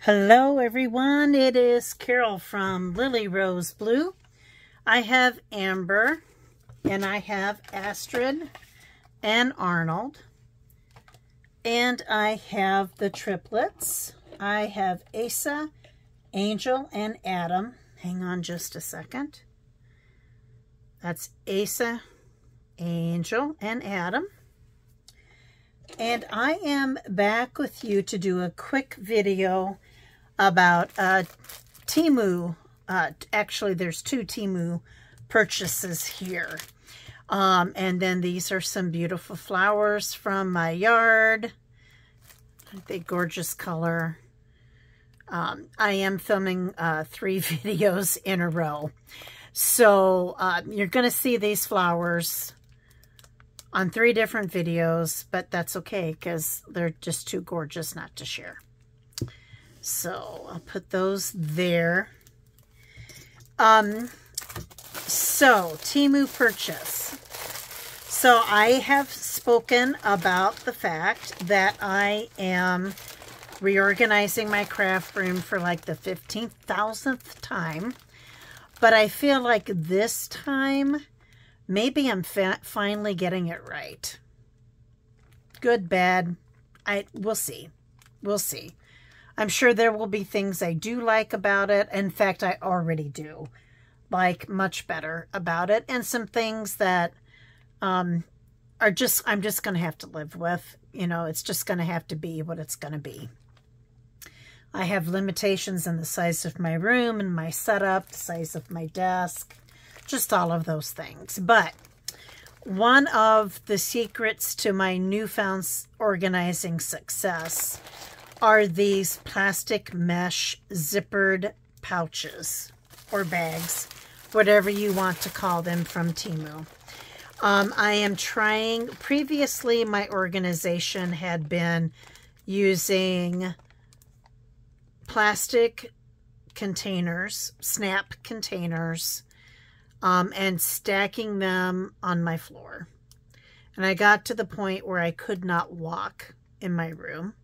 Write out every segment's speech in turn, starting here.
Hello everyone, it is Carol from Lily Rose Blue. I have Amber and I have Astrid and Arnold, and I have the triplets. I have Asa, Angel, and Adam. Hang on just a second. That's Asa, Angel, and Adam. And I am back with you to do a quick video about Temu. Actually, there's two Temu purchases here. And then these are some beautiful flowers from my yard. They gorgeous color. I am filming 3 videos in a row. So you're going to see these flowers on 3 different videos, but that's okay because they're just too gorgeous not to share. So I'll put those there. So Temu purchase. So I have spoken about the fact that I am reorganizing my craft room for like the 15,000th time. But I feel like this time, maybe I'm finally getting it right. Good, bad, we'll see. We'll see. I'm sure there will be things I do like about it. In fact, I already do like much better about it. And some things that I'm just going to have to live with. You know, it's just going to have to be what it's going to be. I have limitations in the size of my room and my setup, the size of my desk, just all of those things. But one of the secrets to my newfound organizing success are these plastic mesh zippered pouches or bags, whatever you want to call them, from Temu. I am trying, previously my organization had been using plastic containers, snap containers, and stacking them on my floor. And I got to the point where I could not walk in my room.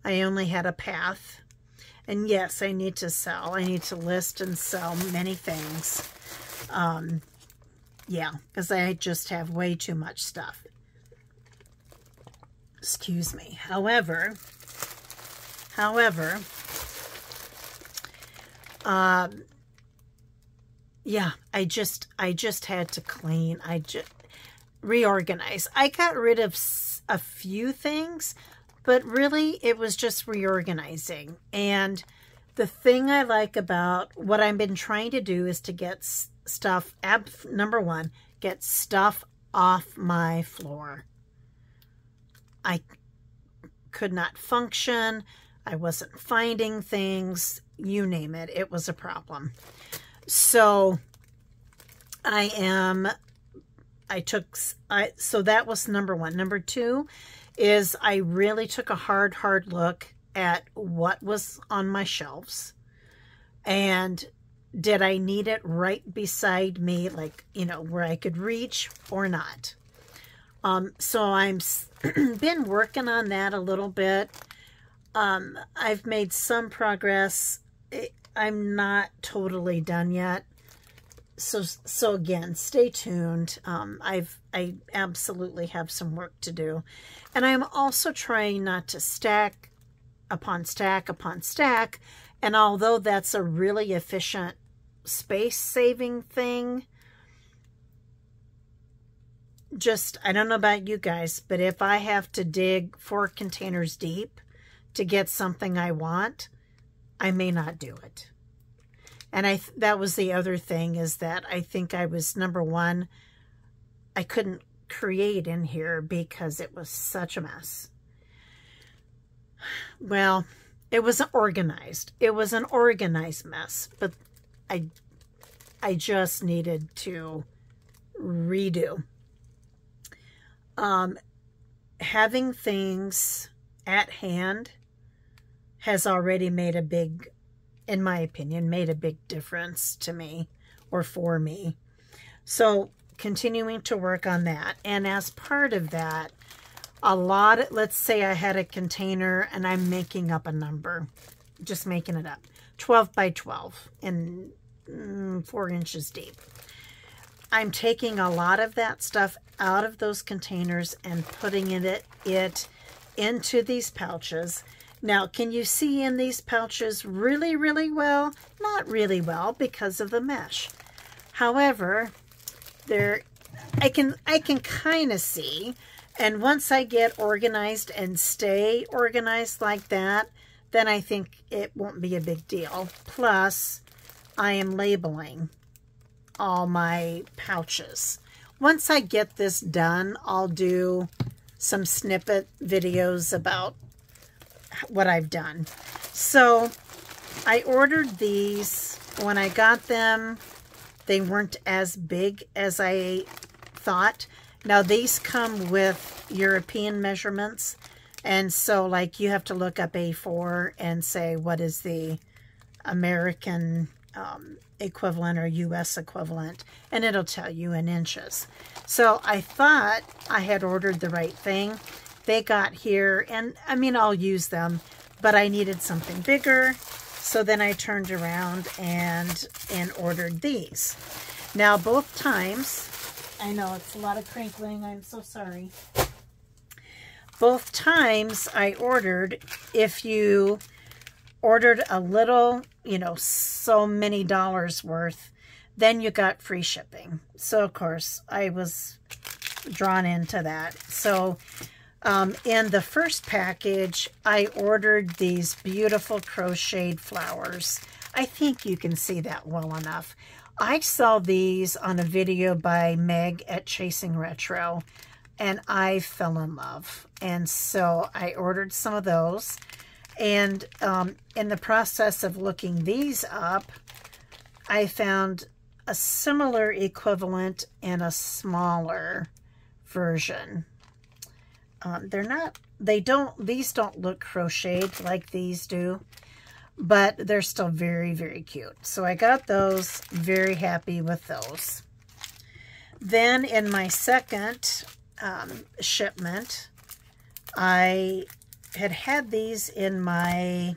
I only had a path. And yes, I need to sell. I need to list and sell many things. Yeah, because I just have way too much stuff. Excuse me. However, yeah, I just had to clean. I just reorganize. I got rid of a few things, but really it was just reorganizing. And the thing I like about what I've been trying to do is to get stuff, number one, get stuff off my floor. I could not function. I wasn't finding things, you name it. It was a problem. So so that was number one. Number two is I really took a hard look at what was on my shelves. And did I need it right beside me, like, you know, where I could reach or not? So I'm been working on that a little bit. I've made some progress. I'm not totally done yet. So again, stay tuned. I absolutely have some work to do. And I'm also trying not to stack upon stack upon stack. And although that's a really efficient space-saving thing, just, I don't know about you guys, but if I have to dig 4 containers deep to get something I want, I may not do it. And that was the other thing, is that I think I was, number one, I couldn't create in here because it was such a mess. Well, it wasn't organized. It was an organized mess, but I just needed to redo. Having things at hand has already made a big, in my opinion, made a big difference to me, or for me. So continuing to work on that. And as part of that, let's say I had a container, and I'm making up a number. just making it up. 12 by 12 and 4 inches deep. I'm taking a lot of that stuff out of those containers and putting it into these pouches. Now, can you see in these pouches really, really well? Not really well because of the mesh. However, I can kind of see, and once I get organized and stay organized like that, then I think it won't be a big deal. Plus, I am labeling all my pouches. Once I get this done, I'll do some snippet videos about what I've done. So I ordered these. When I got them, they weren't as big as I thought. Now these come with European measurements, and so like you have to look up A4 and say what is the American equivalent or US equivalent, and it'll tell you in inches. So I thought I had ordered the right thing. They got here, and I mean, I'll use them, but I needed something bigger. So then I turned around and ordered these. Now both times, I know it's a lot of crinkling, I'm so sorry. Both times I ordered, if you ordered a little, you know, so many dollars worth, then you got free shipping. So of course I was drawn into that. So in the first package, I ordered these beautiful crocheted flowers. I think you can see that well enough. I saw these on a video by Meg at Chasing Retro, and I fell in love. And so I ordered some of those. And in the process of looking these up, I found a similar equivalent and a smaller version. These don't look crocheted like these do, but they're still very, very cute. So I got those, very happy with those. Then in my second shipment, I had these in my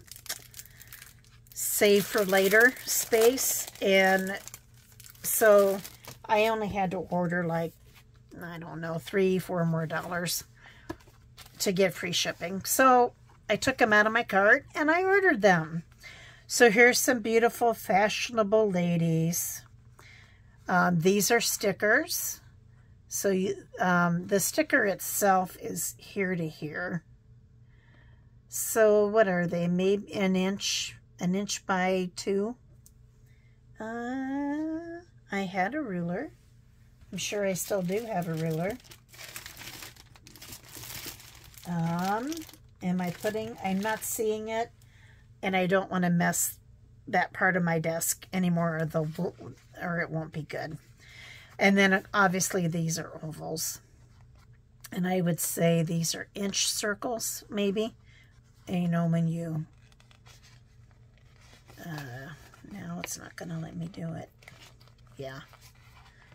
save for later space, and so I only had to order like, I don't know, $3-4 more to get free shipping. So I took them out of my cart and I ordered them. So here's some beautiful fashionable ladies. These are stickers. So the sticker itself is here to here. So what are they? Maybe an inch by 2. I had a ruler. I'm sure I still do have a ruler. I'm not seeing it, and I don't want to mess that part of my desk anymore, or it won't be good. And then obviously these are ovals, and I would say these are inch circles, maybe. And you know, when you, now it's not going to let me do it. Yeah.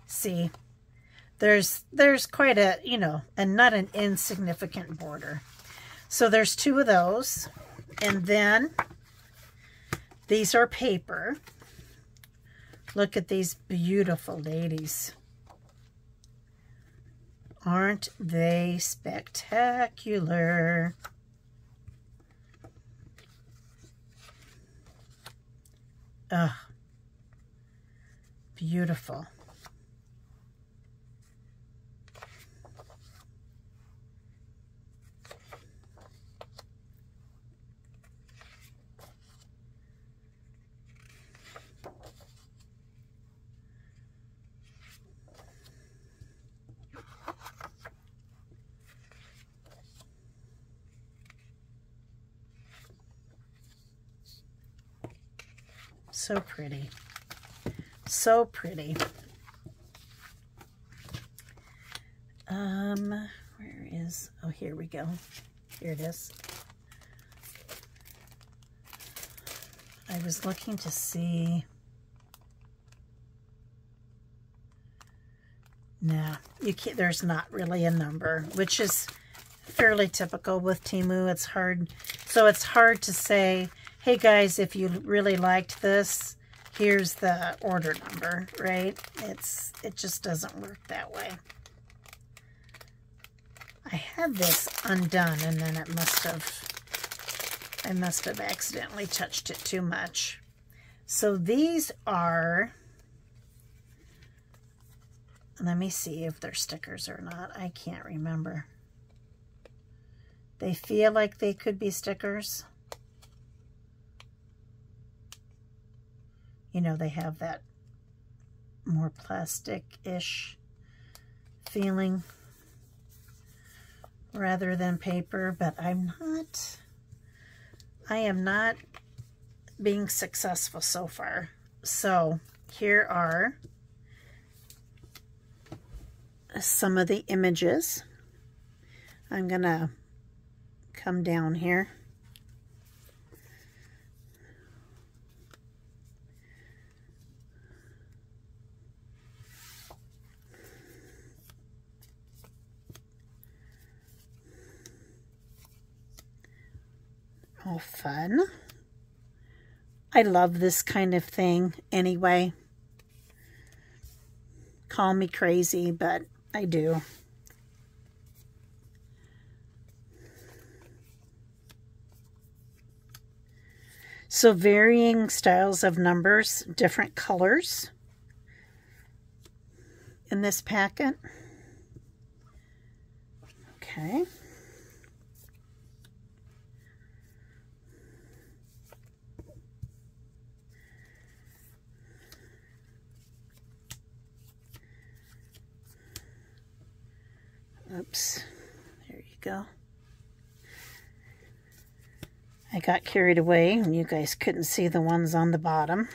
See, there's quite a, you know, and not an insignificant border. So there's 2 of those. And then these are paper. Look at these beautiful ladies. Aren't they spectacular? Ugh. Beautiful. So pretty. So pretty. Where is, oh, here we go. Here it is. I was looking to see. Nah, you can't, there's not really a number, which is fairly typical with Temu. It's hard. So it's hard to say, hey guys, if you really liked this, here's the order number, right? It just doesn't work that way. I had this undone and then I must have accidentally touched it too much. So these are, let me see if they're stickers or not. I can't remember. They feel like they could be stickers. You know, they have that more plastic-ish feeling rather than paper, but I am not being successful so far. So here are some of the images. I'm gonna come down here. Oh, fun. I love this kind of thing anyway. Call me crazy, but I do. So varying styles of numbers, different colors in this packet. Okay. Oops, there you go. I got carried away and you guys couldn't see the ones on the bottom.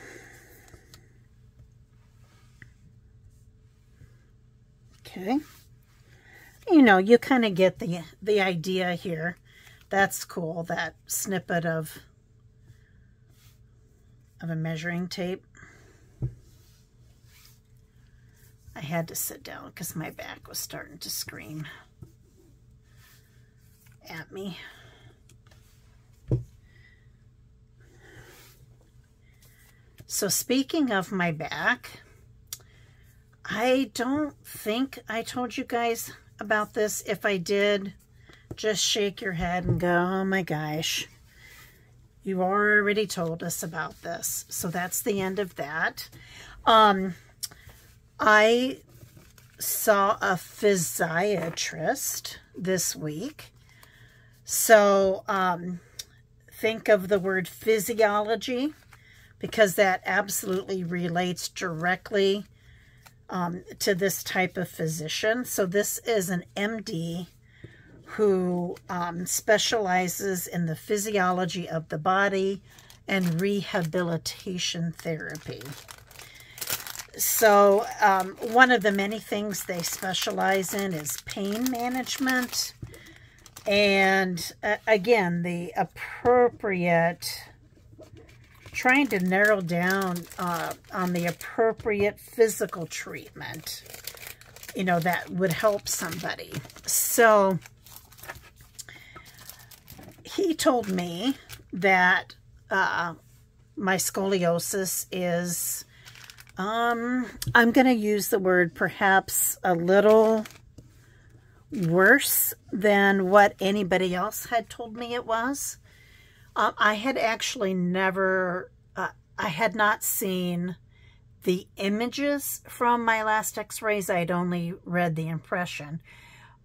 Okay. You know, you kind of get the idea here. That's cool, that snippet of a measuring tape. I had to sit down because my back was starting to scream at me. So speaking of my back, I don't think I told you guys about this. If I did, just shake your head and go, oh my gosh, you already told us about this. So that's the end of that. I saw a physiatrist this week. So think of the word physiology, because that absolutely relates directly to this type of physician. So this is an MD who specializes in the physiology of the body and rehabilitation therapy. So one of the many things they specialize in is pain management. And again, the appropriate, trying to narrow down on the appropriate physical treatment, you know, that would help somebody. So he told me that my scoliosis is, I'm going to use the word perhaps a little worse than what anybody else had told me it was. I had actually never, I had not seen the images from my last x-rays. I'd only read the impression.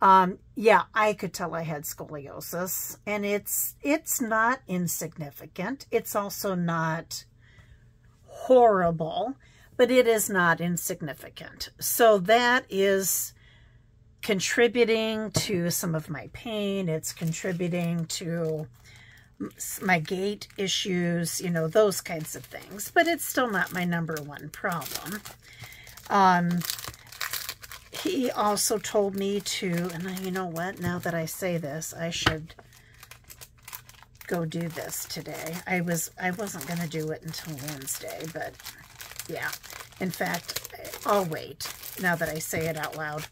Yeah, I could tell I had scoliosis, and it's not insignificant. It's also not horrible, but it is not insignificant. So that is contributing to some of my pain. It's contributing to my gait issues, you know, those kinds of things. But it's still not my number one problem. He also told me to, and you know what, now that I say this, I should go do this today. I wasn't going to do it until Wednesday, but yeah. In fact, I'll wait now that I say it out loud.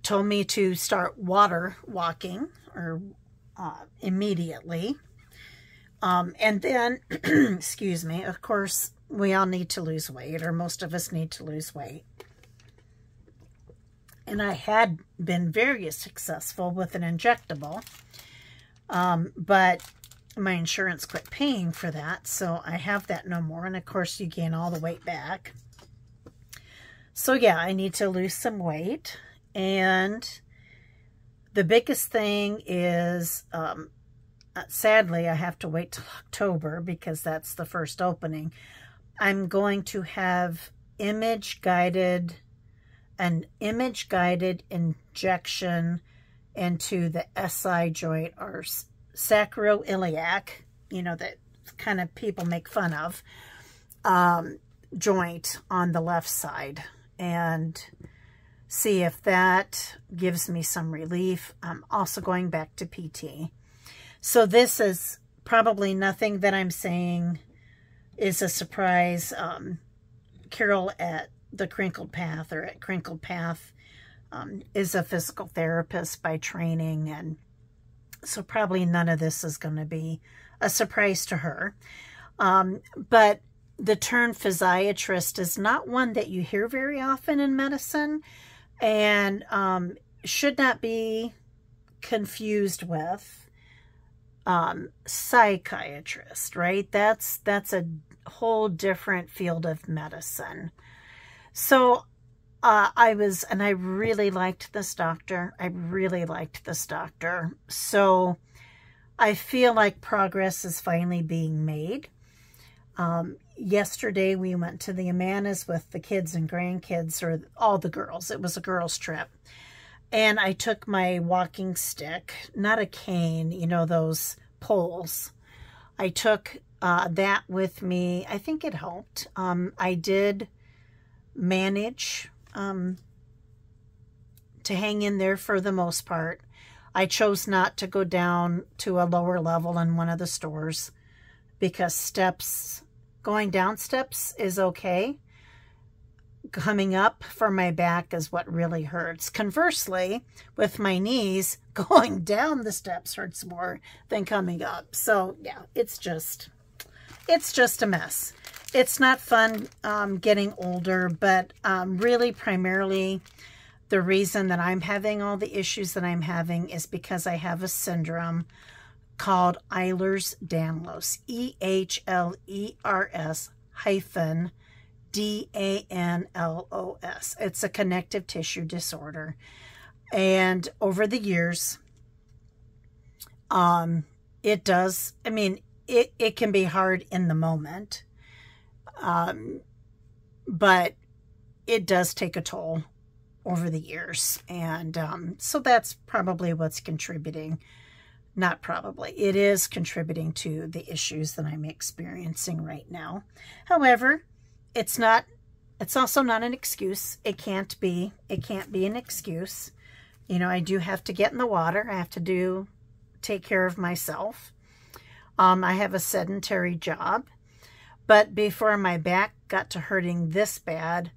Told me to start water walking, or immediately. And then, excuse me, of course, we all need to lose weight, or most of us need to lose weight. And I had been very successful with an injectable, but my insurance quit paying for that, so I have that no more. And of course, you gain all the weight back. So yeah, I need to lose some weight. And the biggest thing is, sadly, I have to wait till October because that's the first opening. I'm going to have an image-guided injection into the SI joint, or sacroiliac, you know, that kind of people make fun of, joint on the left side, and see if that gives me some relief. I'm also going back to PT. So this is probably nothing that I'm saying is a surprise. Carol at the Crinkled Path, or at Crinkled Path, is a physical therapist by training, and so probably none of this is going to be a surprise to her. But the term physiatrist is not one that you hear very often in medicine, and should not be confused with psychiatrist, right? That's a whole different field of medicine. So I really liked this doctor. I really liked this doctor. So I feel like progress is finally being made. Yesterday we went to the Amanas with the kids and grandkids, or all the girls. It was a girls' trip. And I took my walking stick, not a cane, you know, those poles. I took that with me. I think it helped. I did manage to hang in there for the most part. I chose not to go down to a lower level in one of the stores because going down steps is okay. Coming up for my back is what really hurts. Conversely, with my knees, going down the steps hurts more than coming up. So yeah, it's just a mess. It's not fun getting older, but really primarily the reason that I'm having all the issues that I'm having is because I have a syndrome called Ehlers-Danlos, Ehlers-Danlos. It's a connective tissue disorder. And over the years, it can be hard in the moment, but it does take a toll over the years. And so that's probably what's contributing. Not probably. It is contributing to the issues that I'm experiencing right now. However, it's also not an excuse. It can't be an excuse. You know, I do have to get in the water. I have to take care of myself. I have a sedentary job. But before my back got to hurting this bad,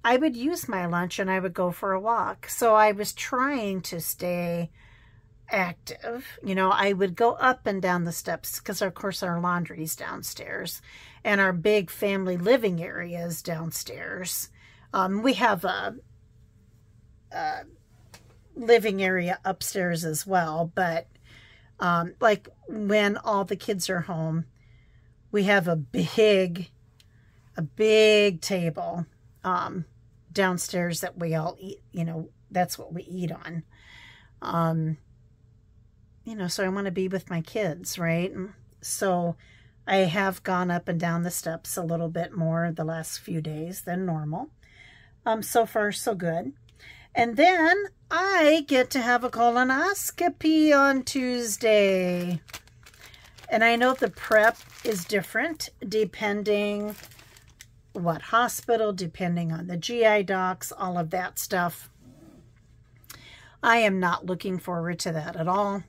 I would use my lunch and I would go for a walk. So I was trying to stay active. You know, I would go up and down the steps because, of course, our laundry's downstairs and our big family living area is downstairs. We have a living area upstairs as well, but like when all the kids are home, we have a big table downstairs that we all eat. You know, that's what we eat on. You know, so I want to be with my kids, right? So I have gone up and down the steps a little bit more the last few days than normal. So far, so good. And then I get to have a colonoscopy on Tuesday. And I know the prep is different depending what hospital, depending on the GI docs, all of that stuff. I am not looking forward to that at all.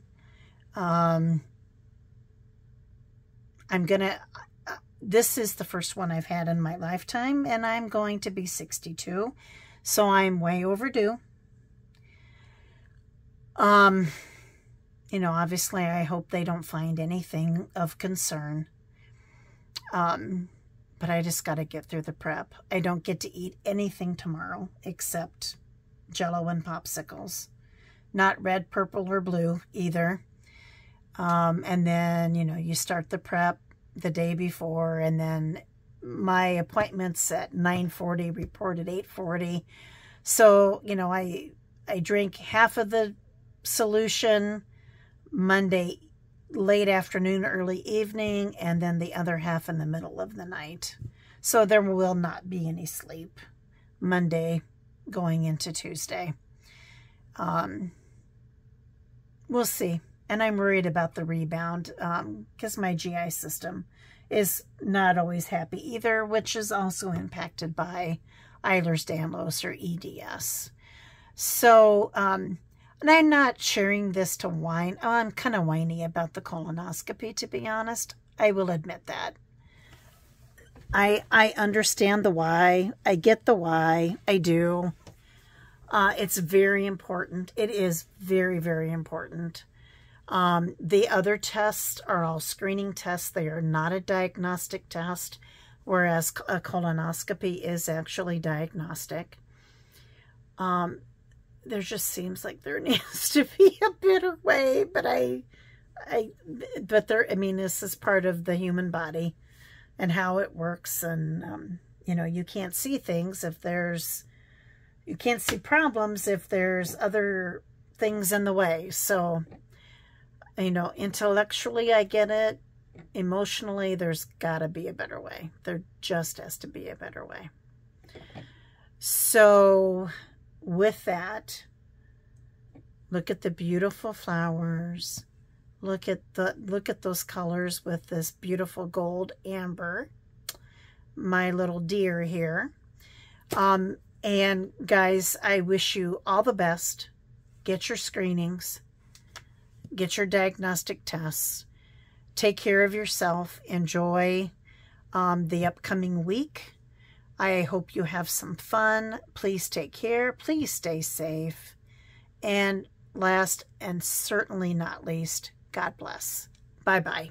This is the first one I've had in my lifetime, and I'm going to be 62, so I'm way overdue. You know, obviously I hope they don't find anything of concern. But I just got to get through the prep. I don't get to eat anything tomorrow except Jell-O and popsicles. Not red, purple, or blue either. And then, you know, you start the prep the day before, and then my appointment's at 9:40, report at 8:40. So, you know, I drink half of the solution Monday late afternoon, early evening, and then the other half in the middle of the night. So there will not be any sleep Monday going into Tuesday. We'll see. And I'm worried about the rebound because my GI system is not always happy either, which is also impacted by Ehlers-Danlos or EDS. So, and I'm not sharing this to whine. Oh, I'm kind of whiny about the colonoscopy, to be honest. I will admit that. I understand the why. I get the why. I do. It's very important. It is very, very important. The other tests are all screening tests. They are not a diagnostic test, whereas a colonoscopy is actually diagnostic. There just seems like there needs to be a better way, but I mean, this is part of the human body and how it works. And, you know, you can't see things you can't see problems if there's other things in the way. So, you know, intellectually, I get it. Emotionally, there's got to be a better way. There just has to be a better way. So, with that, look at the beautiful flowers. Look at those colors with this beautiful gold amber. My little deer here. And guys, I wish you all the best. Get your screenings. Get your diagnostic tests. Take care of yourself. Enjoy the upcoming week. I hope you have some fun. Please take care. Please stay safe. And last and certainly not least, God bless. Bye-bye.